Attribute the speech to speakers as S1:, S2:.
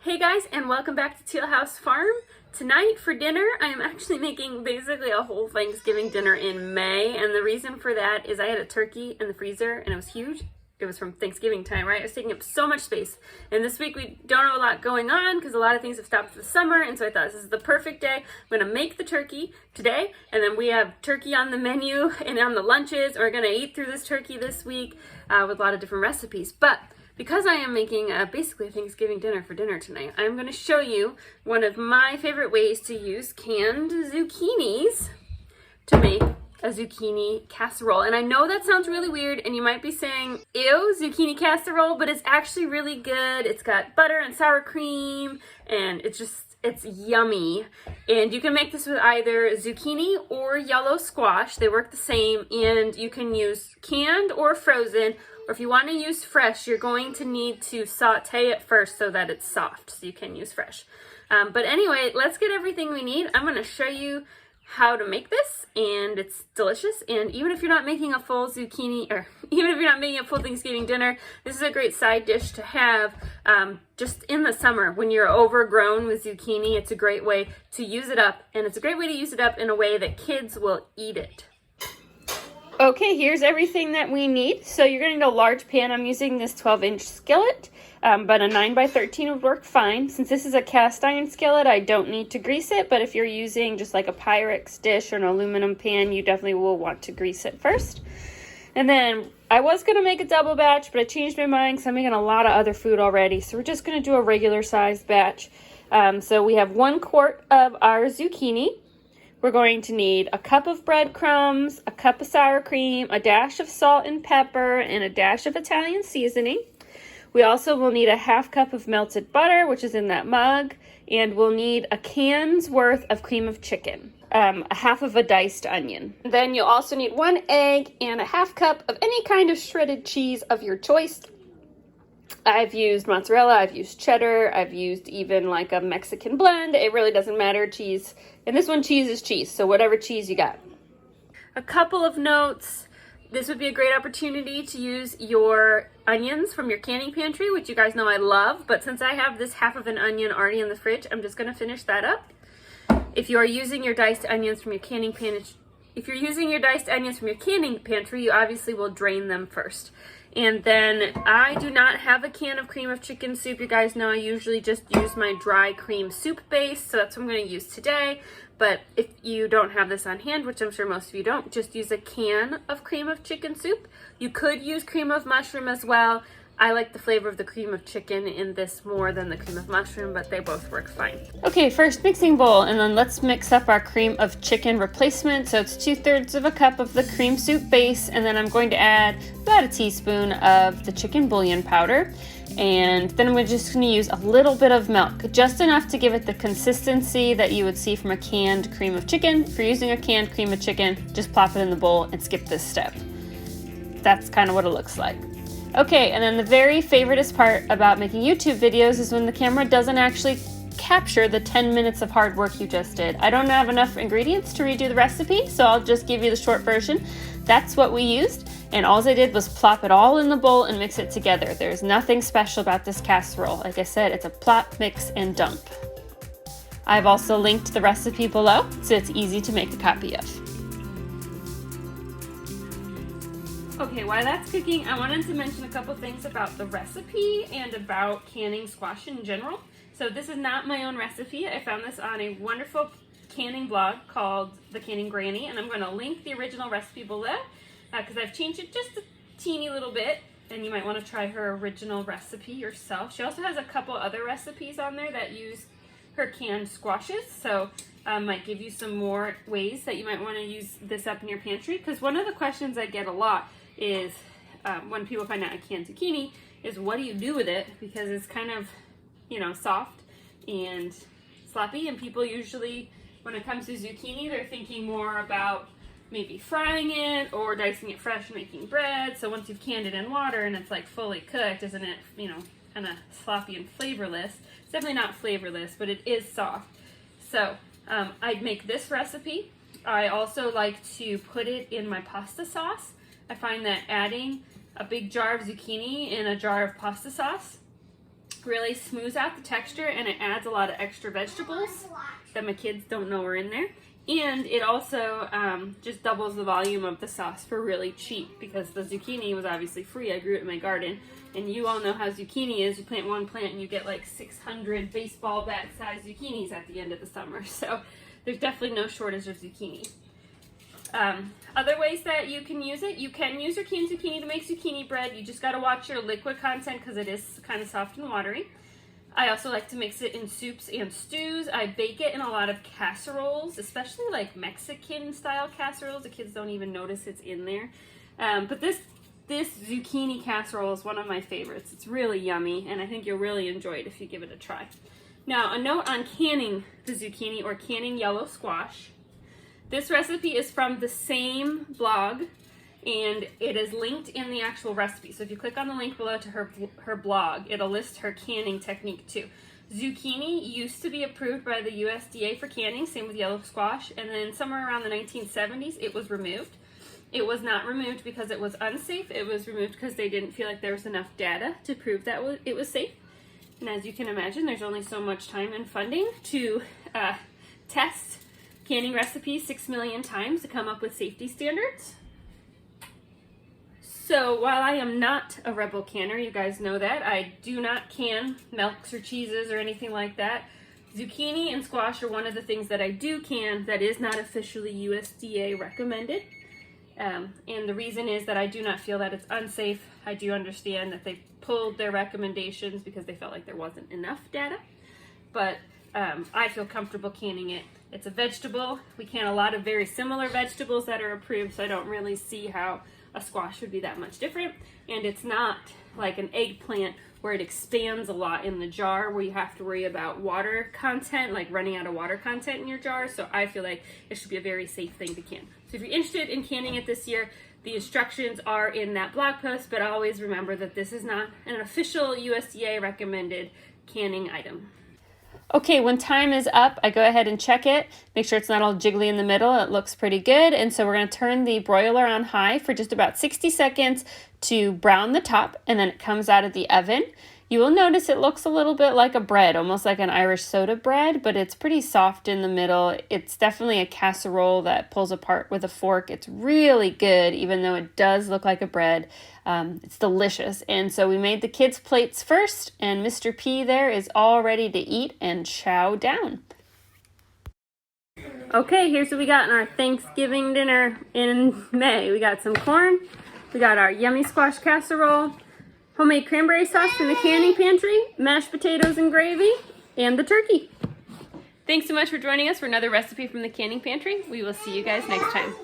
S1: Hey guys, and welcome back to Teal House Farm. Tonight for dinner, I am actually making basically a whole Thanksgiving dinner in May, and the reason for that is I had a turkey in the freezer and it was huge. It was from Thanksgiving time, right? It was taking up so much space. And this week we don't have a lot going on because a lot of things have stopped for the summer, and so I thought this is the perfect day. I'm gonna make the turkey today, and then we have turkey on the menu and on the lunches. We're gonna eat through this turkey this week with a lot of different recipes. But because I am making basically a Thanksgiving dinner for dinner tonight, I'm going to show you one of my favorite ways to use canned zucchinis to make a zucchini casserole. And I know that sounds really weird and you might be saying, ew, zucchini casserole, but it's actually really good. It's got butter and sour cream and it's yummy. And you can make this with either zucchini or yellow squash. They work the same, and you can use canned or frozen. Or if you want to use fresh, you're going to need to saute it first so that it's soft, so you can use fresh. But anyway, let's get everything we need. I'm going to show you how to make this, and it's delicious. And even if you're not making a full zucchini, or even if you're not making a full Thanksgiving dinner, this is a great side dish to have just in the summer when you're overgrown with zucchini. It's a great way to use it up, and it's a great way to use it up in a way that kids will eat it. Okay, here's everything that we need. So you're going to need a large pan. I'm using this 12-inch skillet, but a 9x13 would work fine. Since this is a cast iron skillet, I don't need to grease it, but if you're using just like a Pyrex dish or an aluminum pan, you definitely will want to grease it first. And then I was going to make a double batch, but I changed my mind because I'm making a lot of other food already. So we're just going to do a regular sized batch. So we have 1 quart of our zucchini. We're going to need a cup of breadcrumbs, a cup of sour cream, a dash of salt and pepper, and a dash of Italian seasoning. We also will need a 1/2 cup of melted butter, which is in that mug, and we'll need a can's worth of cream of chicken, a 1/2 of a diced onion. Then you'll also need 1 egg and a 1/2 cup of any kind of shredded cheese of your choice. I've used mozzarella, I've used cheddar, I've used even like a Mexican blend. It really doesn't matter, cheese. And this one, cheese is cheese, so whatever cheese you got. A couple of notes. This would be a great opportunity to use your onions from your canning pantry, which you guys know I love, but since I have this 1/2 of an onion already in the fridge, I'm just gonna finish that up. If you are using your diced onions from your canning pantry, you obviously will drain them first. And then I do not have a can of cream of chicken soup. You guys know I usually just use my dry cream soup base, so that's what I'm going to use today. But if you don't have this on hand, which I'm sure most of you don't, just use a can of cream of chicken soup. You could use cream of mushroom as well. I like the flavor of the cream of chicken in this more than the cream of mushroom, but they both work fine. Okay, first mixing bowl, and then let's mix up our cream of chicken replacement. So it's 2/3 of a cup of the cream soup base, and then I'm going to add about a teaspoon of the chicken bouillon powder. And then we're just going to use a little bit of milk, just enough to give it the consistency that you would see from a canned cream of chicken. If you're using a canned cream of chicken, just plop it in the bowl and skip this step. That's kind of what it looks like. Okay, and then the very favoriteest part about making YouTube videos is when the camera doesn't actually capture the 10 minutes of hard work you just did. I don't have enough ingredients to redo the recipe, so I'll just give you the short version. That's what we used, and all I did was plop it all in the bowl and mix it together. There's nothing special about this casserole. Like I said, it's a plop, mix, and dump. I've also linked the recipe below, so it's easy to make a copy of. Okay, while that's cooking, I wanted to mention a couple things about the recipe and about canning squash in general. So this is not my own recipe. I found this on a wonderful canning blog called The Canning Granny, and I'm going to link the original recipe below because I've changed it just a teeny little bit, and you might want to try her original recipe yourself. She also has a couple other recipes on there that use her canned squashes, so might give you some more ways that you might want to use this up in your pantry, because one of the questions I get a lot is when people find out a canned zucchini is what do you do with it, because it's kind of, you know, soft and sloppy, and people usually, when it comes to zucchini, they're thinking more about maybe frying it or dicing it fresh and making bread. So once you've canned it in water and it's like fully cooked, isn't it, you know, kind of sloppy and flavorless? It's definitely not flavorless, but it is soft. So I'd make this recipe. I also like to put it in my pasta sauce. I find that adding a big jar of zucchini in a jar of pasta sauce really smooths out the texture, and it adds a lot of extra vegetables that my kids don't know are in there. And it also just doubles the volume of the sauce for really cheap, because the zucchini was obviously free. I grew it in my garden, and you all know how zucchini is. You plant one plant and you get like 600 baseball bat sized zucchinis at the end of the summer. So there's definitely no shortage of zucchini. Other ways that you can use it, you can use your canned zucchini to make zucchini bread. You just got to watch your liquid content because it is kind of soft and watery. I also like to mix it in soups and stews. I bake it in a lot of casseroles, especially like Mexican style casseroles. The kids don't even notice it's in there. But this zucchini casserole is one of my favorites. It's really yummy, and I think you'll really enjoy it if you give it a try. Now, a note on canning the zucchini or canning yellow squash. This recipe is from the same blog, and it is linked in the actual recipe. So if you click on the link below to her blog, it'll list her canning technique too. Zucchini used to be approved by the USDA for canning, same with yellow squash, and then somewhere around the 1970s it was removed. It was not removed because it was unsafe. It was removed because they didn't feel like there was enough data to prove that it was safe. And as you can imagine, there's only so much time and funding to test canning recipes 6 million times to come up with safety standards. So while I am not a rebel canner, you guys know that, I do not can milks or cheeses or anything like that. Zucchini and squash are one of the things that I do can that is not officially USDA recommended. And the reason is that I do not feel that it's unsafe. I do understand that they pulled their recommendations because they felt like there wasn't enough data. But I feel comfortable canning it. It's a vegetable. We can a lot of very similar vegetables that are approved, so I don't really see how a squash would be that much different. And it's not like an eggplant where it expands a lot in the jar, where you have to worry about water content, like running out of water content in your jar. So I feel like it should be a very safe thing to can. So if you're interested in canning it this year, the instructions are in that blog post, but always remember that this is not an official USDA recommended canning item. Okay, when time is up, I go ahead and check it. Make sure it's not all jiggly in the middle. It looks pretty good. And so we're going to turn the broiler on high for just about 60 seconds to brown the top, and then it comes out of the oven. You will notice it looks a little bit like a bread, almost like an Irish soda bread, but it's pretty soft in the middle. It's definitely a casserole that pulls apart with a fork. It's really good, even though it does look like a bread. It's delicious. And so we made the kids' plates first, and Mr. P there is all ready to eat and chow down. Okay, here's what we got in our Thanksgiving dinner in May. We got some corn, we got our yummy squash casserole, homemade cranberry sauce from the canning pantry, mashed potatoes and gravy, and the turkey. Thanks so much for joining us for another recipe from the canning pantry. We will see you guys next time.